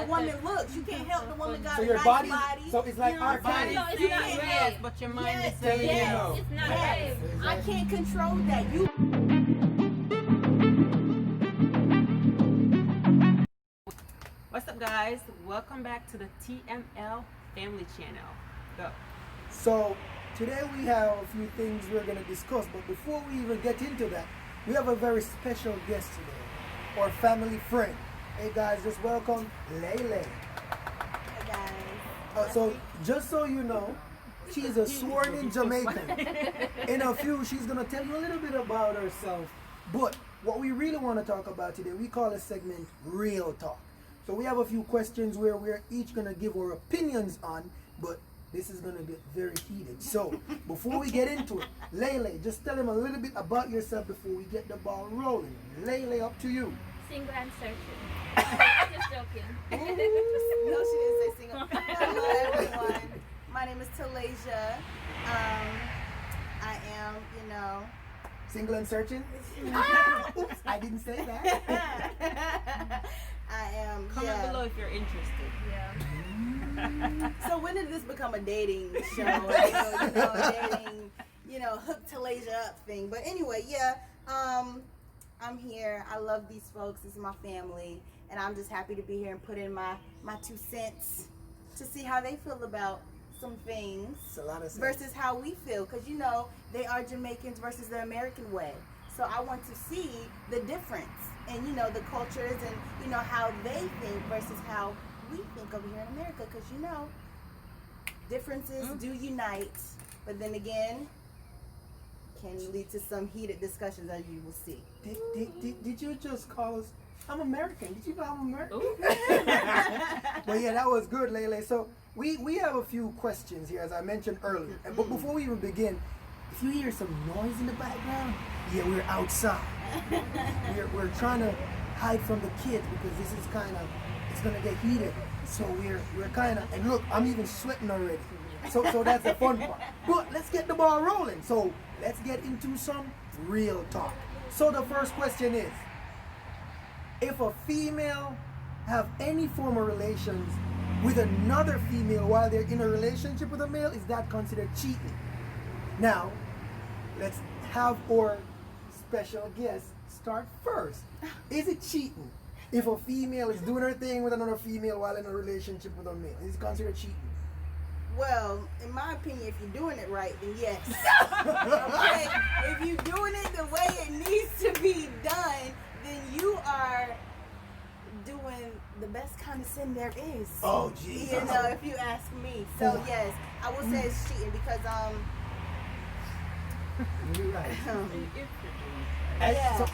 woman looks. You can't help the woman got So a your nice body, body. so it's like You know our what I'm body. saying? It's not Yes, race, but your mind is telling you saying no. it's not Yes. race. I can't control that. You. What's up, guys? Welcome back to the TML Family Channel. Go. So today we have a few things we're going to discuss, but before we even get into that, we have a very special guest today, our family friend. Hey guys, just welcome Lele. Hey guys. So just so you know, she's a sworn-in Jamaican. In a few, she's going to tell you a little bit about herself. But what we really want to talk about today, we call a segment Real Talk. So we have a few questions where we're each going to give our opinions on, but this is going to get very heated. So before we get into it, Lele, just tell him a little bit about yourself before we get the ball rolling. Lele, up to you. Single and searching. Just joking. No, she didn't say single. Hello, everyone. My name is Talasia. I am, Single and searching? Oops, I didn't say that. I am. Comment below if you're interested. Yeah. So when did this become a dating show? Hook Talasia up thing. But anyway, I'm here. I love these folks. This is my family, and I'm just happy to be here and put in my 2 cents to see how they feel about some things It's a lot of sense. versus how we feel, because they are Jamaicans versus the American way. So I want to see the difference and the cultures and how they think versus how we think over here in America, because differences do unite, but then again can lead to some heated discussions, as you will see. Did you just call us? I'm American. Did you know I'm American? But yeah, that was good, Lele. So we have a few questions here, as I mentioned earlier. But before we even begin, if you hear some noise in the background, yeah, we're outside. we're trying to hide from the kids because this is it's gonna get heated. So we're kind of, and look, I'm even sweating already. So that's the fun part. But let's get the ball rolling. So let's get into some real talk. So the first question is, if a female have any form of relations with another female while they're in a relationship with a male, is that considered cheating? Now, let's have our special guest start first. Is it cheating if a female is doing her thing with another female while in a relationship with a male? Is it considered cheating? Well, in my opinion, if you're doing it right, then yes. Okay? If you're doing it the way it needs to be done, then you are doing the best kind of sin there is. Oh, geez. If you ask me. So yes, I would say it's cheating because You're right. yeah. So,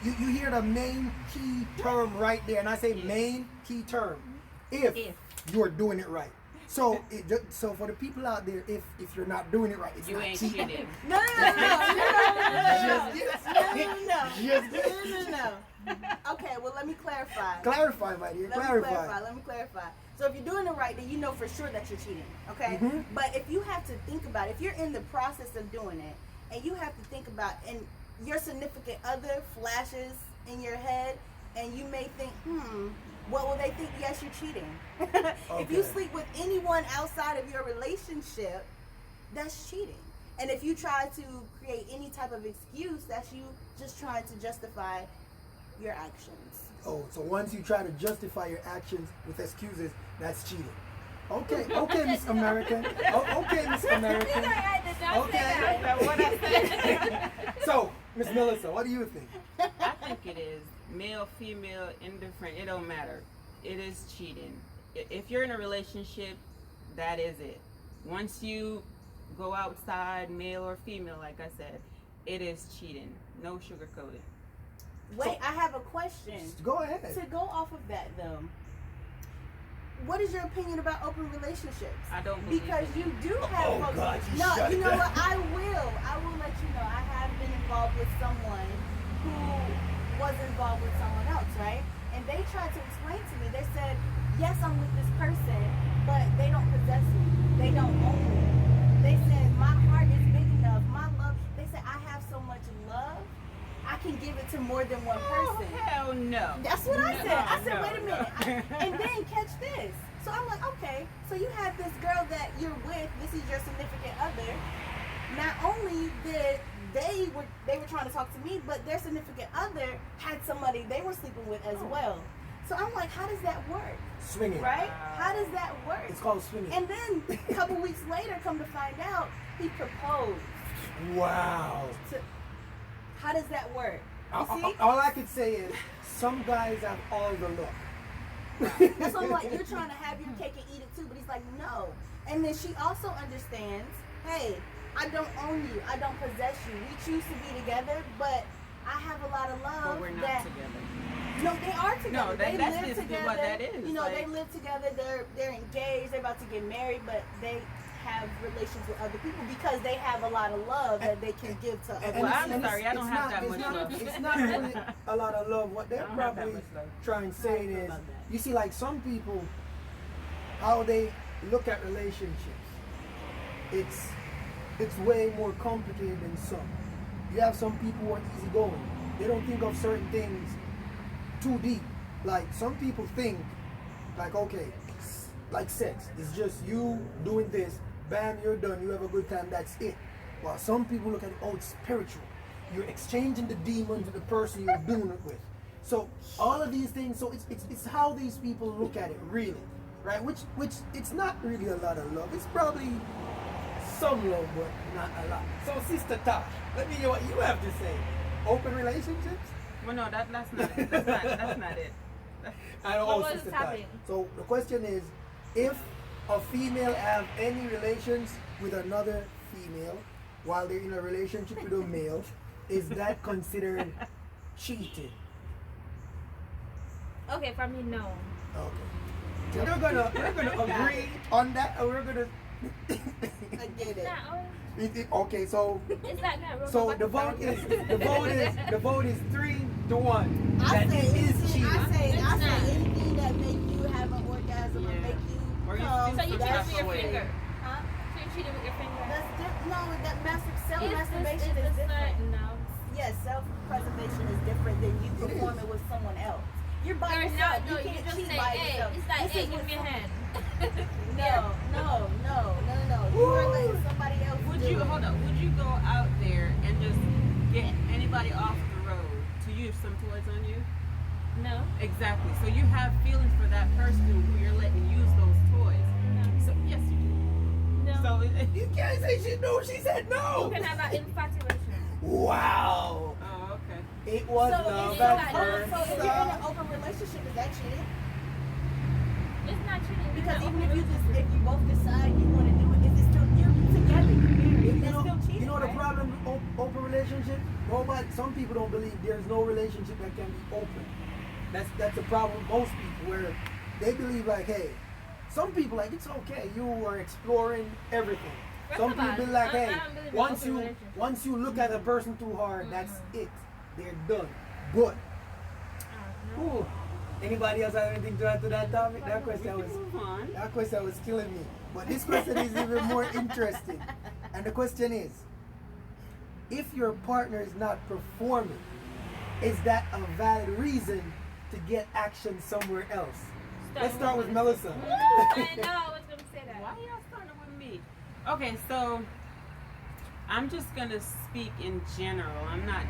you hear the main key term right there, and I say main key term. If you're doing it right. So so for the people out there, if you're not doing it right, it's You not ain't cheating. cheating. No. Okay, well let me clarify. Clarify, my dear. Let me clarify. So if you're doing it right, then you know for sure that you're cheating, okay? Mhm. But if you have to think about it, if you're in the process of doing it, and you have to think about, and your significant other flashes in your head, and you may think, what will they think? Yes, you're cheating. If you Okay. sleep with anyone outside of your relationship, that's cheating. And if you try to create any type of excuse, that's you just trying to justify your actions. Oh, so once you try to justify your actions with excuses, that's cheating. Okay, Miss American. Okay, Miss American. Okay. That's what I said. So, Miss Melissa, what do you think? I think it is. Male, female, indifferent, it don't matter. It is cheating. If you're in a relationship, that is it. Once you go outside, male or female, like I said, it is cheating. No sugarcoating. Wait, I have a question. Go ahead. To go off of that though, what is your opinion about open relationships? I don't believe Because it. you do have Oh, folks. God, you no, shut you it know down. what? I will let you know. I have been involved with someone who was involved with someone else, right? And they tried to explain to me. They said, yes, I'm with this person, but they don't possess me. They don't own me. They said my heart is big enough. My love. They said I have so much love. I can give it to more than one Oh, person. hell no. That's what I said. I said, No, wait a minute. And then catch this. So I'm like, okay, so you have this girl that you're with, this is your significant other. Not only did they were trying to talk to me, but their significant other had somebody they were sleeping with as well. So I'm like, how does that work? Swinging. Right? How does that work? It's called swinging. And then a couple weeks later, come to find out, he proposed. Wow. How does that work? You see? All I could say is some guys have all the luck. That's why I'm like, you're trying to have your cake and eat it too, but he's like, no. And then she also understands, hey, I don't own you, I don't possess you. We choose to be together, but I have a lot of love. But we're not that, together. No, they are together. No, they that's live just together. what that is. You know, Like- they live together. They're engaged. They're about to get married, but they have relations with other people because they have a lot of love that they can give to other Well, I'm people. sorry, I don't have that it's much not, love. It's not really a lot of love. What they're I don't have that probably much love. trying to say is, love that. you see, like some people, how they look at relationships, it's way more complicated than some. You have some people who are easygoing. They don't think of certain things too deep. Like some people think, like, okay, like sex, it's just you doing this, bam, you're done, you have a good time, that's it. While some people look at it, oh, it's spiritual. You're exchanging the demons with the person you're doing it with. So all of these things, so it's how these people look at it, really, right? Which it's not really a lot of love. It's probably some love, but not a lot. So Sister Tosh, let me hear what you have to say. Open relationships? Well, no, that's not it. That's not it. I know, What was Sister happening? Tosh. So the question is, if a female have any relations with another female while they're in a relationship with a male, is that considered cheating? Okay, for me, no. Okay. So we're gonna agree on that, or we're gonna. I get It's it. not always, Okay, so it's not gonna ruin so my the vote bucket. is the vote is 3-1. I That say it is anything. cheating. I say It's not. anything that make you have an orgasm or Yeah. make you Or you come. So you cheated That's with your the way. finger. Huh? So you cheated with your finger. No, that self Is masturbation this is different. No. Yes, self preservation is different than you It is. performing with someone else. You're by Or yourself. no, you you can't just cheat say, by hey, yourself. it's like, This hey, is give with me a someone- hand. No. You are letting somebody else Would do you it. hold up? Would you go out there and just get anybody off the road to use some toys on you? No. Exactly. So you have feelings for that person who you're letting use those toys. No. So yes, you do. No. So You can't say she no. She said You no. can have that infatuation. Wow. oh, okay. It was So love it's at like- first So if you're in an sight. open relationship, is that cheating? It's not cheating. Because even if you both decide you want to do it, is it still you're together, you're married? You That's know, still cheating, you know the right? problem with open relationship? Nobody, some people don't believe there's no relationship that can be open. That's the problem with most people, where they believe like, hey, some people like it's okay, you are exploring everything. First Some of all, people be like, I hey, don't believe in once open you relationship. once you look at a person too hard, that's it. They're done. But ooh, anybody else have anything to add to that topic? That We question can was move on. that question was killing me. But this question is even more interesting. And the question is, if your partner is not performing, is that a valid reason to get action somewhere else? Let's start with Melissa. I know I was gonna say that. Why y'all starting with me? Okay, so I'm just gonna speak in general. I'm not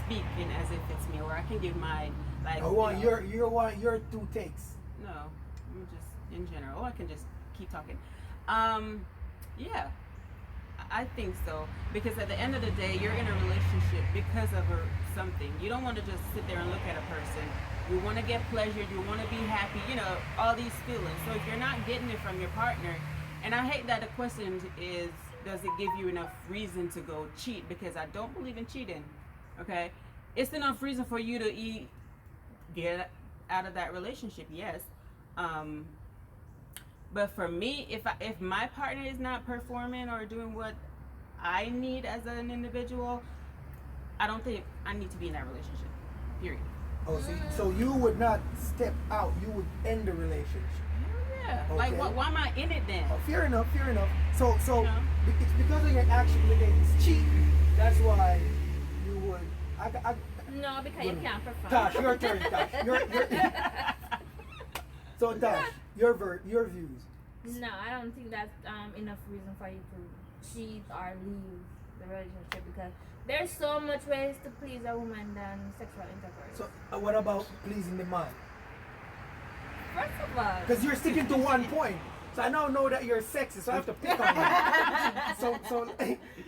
speaking as if it's me, or I can give my like. I want you know, your 2 takes. No, I'm just in general. Or I can just keep talking. Yeah, I think so. Because at the end of the day, you're in a relationship because of something. You don't want to just sit there and look at a person. You want to get pleasure. You want to be happy. You know, all these feelings. So if you're not getting it from your partner, and I hate that the question is, does it give you enough reason to go cheat? Because I don't believe in cheating. Okay, it's enough reason for you to get out of that relationship. Yes. But for me, if my partner is not performing or doing what I need as an individual, I don't think I need to be in that relationship. Period. Oh, so you would not step out. You would end the relationship. Hell yeah. Like, Okay. why am I in it then? Oh, fair enough. So No. it's because of your action today. It's cheating. That's why you would No, because you can't perform. Tosh, your turn, Tosh. So Tosh, your views. No, I don't think that's enough reason for you to cheat or leave the relationship because there's so much ways to please a woman than sexual intercourse. So what about pleasing the man? First of all, Because you're sticking to one point. So I now know that you're sexy, so I have to pick on you.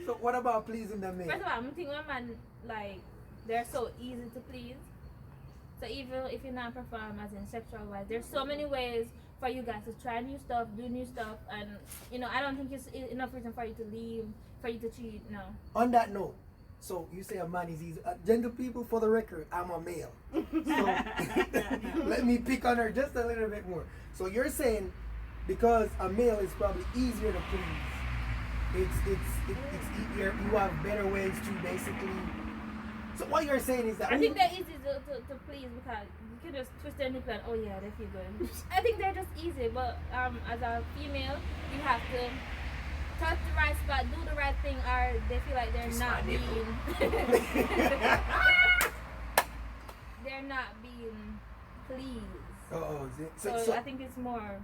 So what about pleasing the man? first of all, I'm thinking women like they're so easy to please. So even if you're not perform as in sexual wise, there's so many ways for you guys to try new stuff, do new stuff, and I don't think it's enough reason for you to leave, for you to cheat. No. On that note, so you say a man is easy. Gentle people, for the record, I'm a male. So let me pick on her just a little bit more. So you're saying because a male is probably easier to please, it's easier. You have better ways to basically. So what you're saying is that I think they're easy to please because you can just twist their nipple and oh yeah, they feel good. I think they're just easy, but as a female, you have to touch the right spot, do the right thing, or they feel like they're not being pleased. Oh, So I think it's more.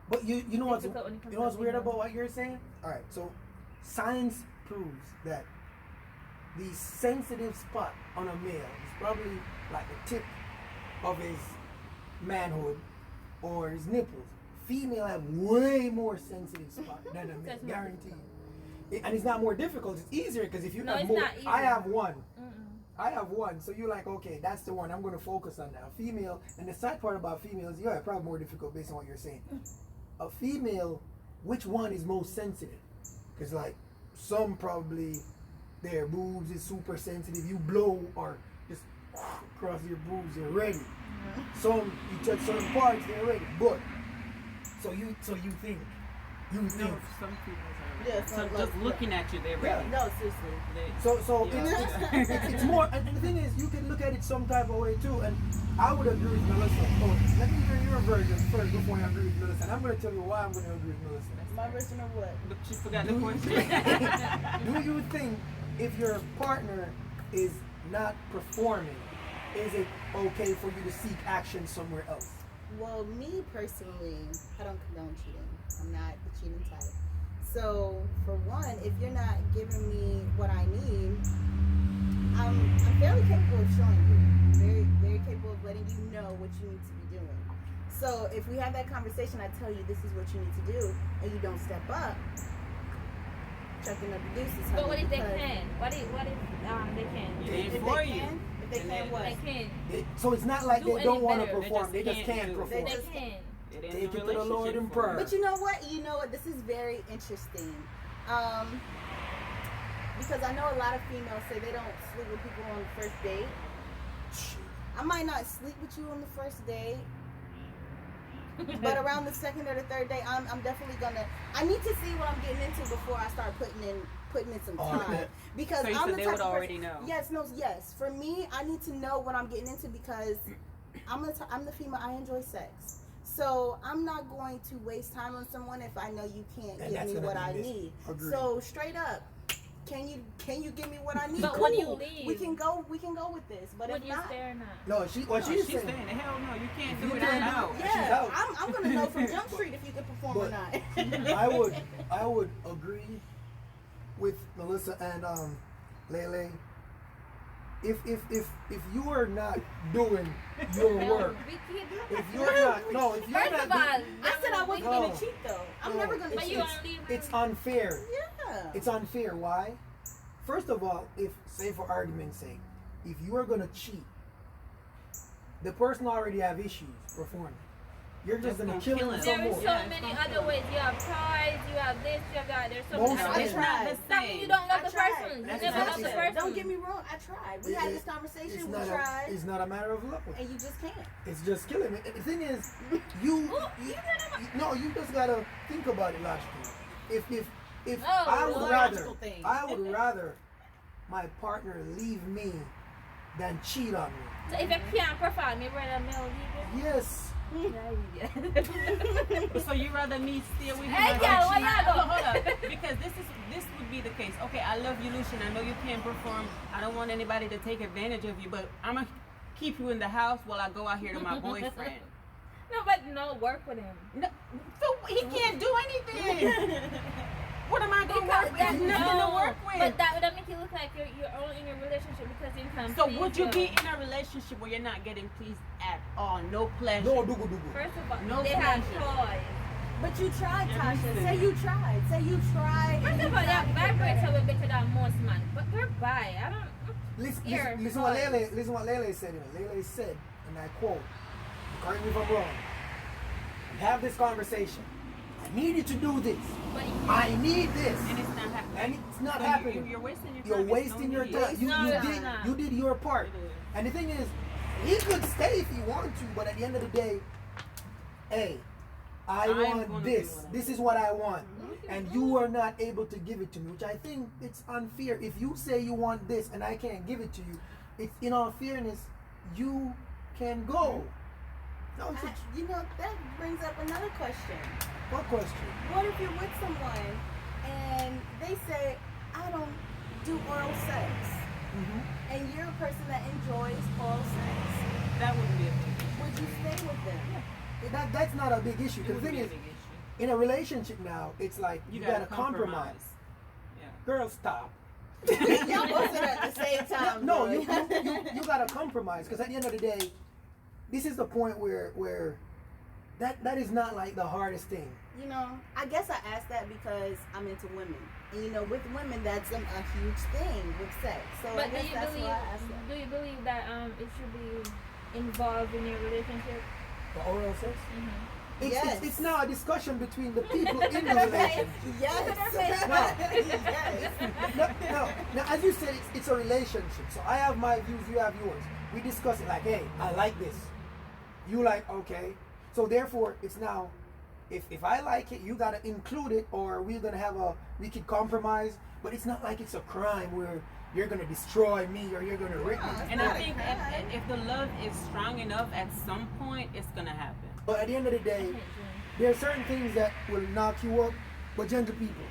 But you know what's difficult when it comes you know what's to weird female. about what you're saying? All right, so science proves that the sensitive spot on a male is probably like the tip of his manhood or his nipples. Female have way more sensitive spot than a male, That's not guaranteed. And it's not more difficult; it's easier because if you No, have it's more, not easy. I have one. Mm-mm. I have one, so you're like, okay, that's the one. I'm going to focus on that. A female, and the sad part about females, yeah, probably more difficult based on what you're saying. A female, which one is most sensitive? Because like some probably their boobs is super sensitive. You blow or just across your boobs, they're ready. Some you touch certain parts, they're ready. But so you think No, some people are. Yeah, So some just like- looking at you, they're Yeah. ready. No, seriously. so Yeah. it's more. And the thing is, you can look at it some type of way too. And I would agree with Melissa. Oh, let me hear your version first before I agree with Melissa. And I'm going to tell you why I'm going to agree with Melissa. My version of what? But she forgot the Do question. do you think if your partner is not performing, is it okay for you to seek action somewhere else? Well, me personally, I don't condone cheating. I'm not the cheating type. So, for one, if you're not giving me what I need, I'm fairly capable of showing you. Very, very capable of letting you know what you need to be doing. So, if we have that conversation, I tell you this is what you need to do, and you don't step up, chucking up the deuces. But honey, what if they because can? What if they can? It ain't If for they you. can, if they And can then what? They can. So it's not like Do they don't any want to better. perform; they just can't can't do it. perform. They just- can. It ain't Take a it to the Lord in relationship for prayer. you. But you know what? This is very interesting. Because I know a lot of females say they don't sleep with people on the first date. I might not sleep with you on the first date, but around the second or the third day, I'm definitely gonna. I need to see what I'm getting into before I start putting in some Oh, time. yeah. Because So you I'm said the they type would of already person- know. Yes. For me, I need to know what I'm getting into because I'm the female. I enjoy sex. So I'm not going to waste time on someone if I know you can't And give that's me gonna what be I missed. need. Agreed. So straight up, can you give me what I need? But Cool. when you leave- we can go with this. But Would if you not, stay or not? No, what No, she's she's saying. saying, hell no, you can't If do you it. can't I'm do out. it, yeah, out. I'm gonna know from Jump Street if you can perform or But not. I would agree with Melissa and Lele. If you are not doing your work, We can't do if that. you're not First of all, I said I wasn't No. gonna cheat though. I'm No. never gonna But cheat. you don't leave. it's unfair. Yeah. It's unfair. Why? First of all, if say for argument's sake, if you are gonna cheat, the person already have issues performing. You're just That's gonna gonna kill kill him him. some There is more. so Yeah, it's many gonna other kill. ways. You have toys, you have this, you have that. There's so Most many of other it. I It's not tried. the That means same. you don't love I the tried. person. You That's never exactly love the it. person. Don't get me wrong. I tried. We had this conversation. We tried, It's not a matter of love. and you just can't. It's just killing me. The thing is, you no, you just gotta think about it logically. If Oh, I would Lord. rather, Logical thing. I would rather my partner leave me than cheat on me. So if you can't perform, you rather male leave you? Yes, Yeah. So you rather me stay with you? Hey, and girl, cheat? where y'all go? Hold up, because this would be the case. Okay, I love you, Lucian. I know you can't perform. I don't want anybody to take advantage of you, but I'm gonna keep you in the house while I go out here to my boyfriend. No, but no, work with him. No, so he can't do anything. What am I gonna work with? That- There's nothing to no, work with. But that would make you look like you're only in a relationship because you can. So please would you him. be in a relationship where you're not getting pleased at all? No pleasure. No, dugu dugu. First of all, No they have pleasure. toys. But you tried, Yeah, Tasha. listen. Say you tried. Say you tried. First of all, your vibrator will better than most man, but you're bi. I don't. Here, Listen what toys. Lele said. Lele said, and I quote, correct me if I'm wrong. We have this conversation. I need you to do this. But I need this. And it's not happening. And it's not So happening. You're wasting your time. You're It's wasting no your need. time. No, it's not. You did your part. It is. And the thing is, he could stay if he wanted to, but at the end of the day, hey, I I'm want gonna this. do what I This want. is what I want. And you are not able to give it to me, which I think it's unfair. If you say you want this and I can't give it to you, it's in all fairness, you can go. No, it's a, You know, that brings up another question. what question? What if you're with someone and they say, I don't do oral sex, Mm-hmm. and you're a person that enjoys oral sex? That wouldn't be a big issue. Would you stay with them? That's not a big issue. It The wouldn't thing be a is, big issue. in a relationship now, it's like you gotta compromise. Yeah. Girl, stop. Y'all both said at the same time. No, though. you gotta compromise because at the end of the day, this is the point where that is not like the hardest thing. You know, I guess I asked that because I'm into women. And you know, with women, that's a huge thing with sex. So I But guess that's why I asked that. do you believe that it should be involved in your relationship? The oral sex. Mm-hmm. Yes. It's now a discussion between the people in the relationship. Yes. No. Now, as you said, it's a relationship. So I have my views, you have yours. We discuss it like, hey, I like this. You like, okay. So therefore, it's now, if I like it, you gotta include it, or we're gonna have we could compromise. But it's not like it's a crime where you're gonna destroy me or you're gonna rip me. And I think if the love is strong enough, at some point it's gonna happen. But at the end of the day, there are certain things that will knock you up. But gentle people,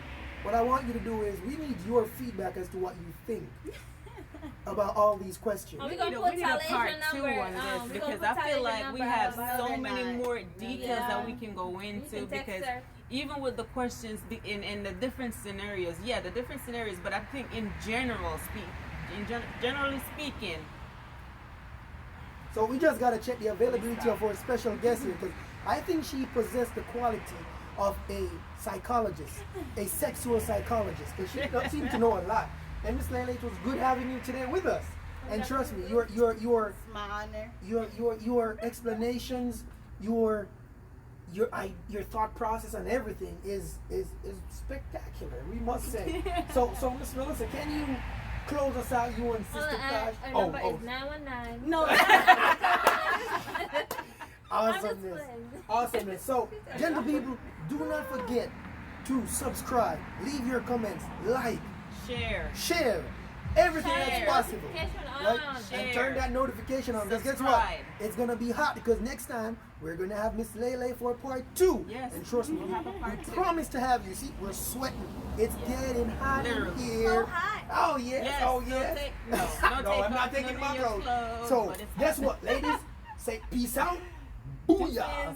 what I want you to do is we need your feedback as to what you think about all these questions. Oh, We gonna need put a Talaysia part two number, on we this gonna because put I feel Talaysia like we number have on so the many line. more details Yeah. that we can go into You can text because her. even with the questions in the different scenarios, the different scenarios, but I think generally speaking, So we just gotta check the availability of our special guest here because I think she possessed the quality of a psychologist, a sexual psychologist, because she does seem to know a lot. And Miss Lele, it was good having you today with us. And trust me, your It's my honor. your explanations, your thought process and everything is spectacular, we must say. So Miss Melissa, can you close us out, you and Sister Taj? Our number is 919. No. Awesomeness. Awesomeness. So, gentle people, do not forget to subscribe, leave your comments, like, share everything that's possible. Right? And turn that notification on. Because guess what? Subscribe. It's gonna be hot because next time we're gonna have Miss Lele for part 2. Yes. And trust me, We'll have a part we 2. promise to have you. See, we're sweating. It's getting hot Literally. in here. So hot. Oh yes. Oh yes. No, I'm not taking my clothes. So guess what, ladies? Say peace out. Booyah.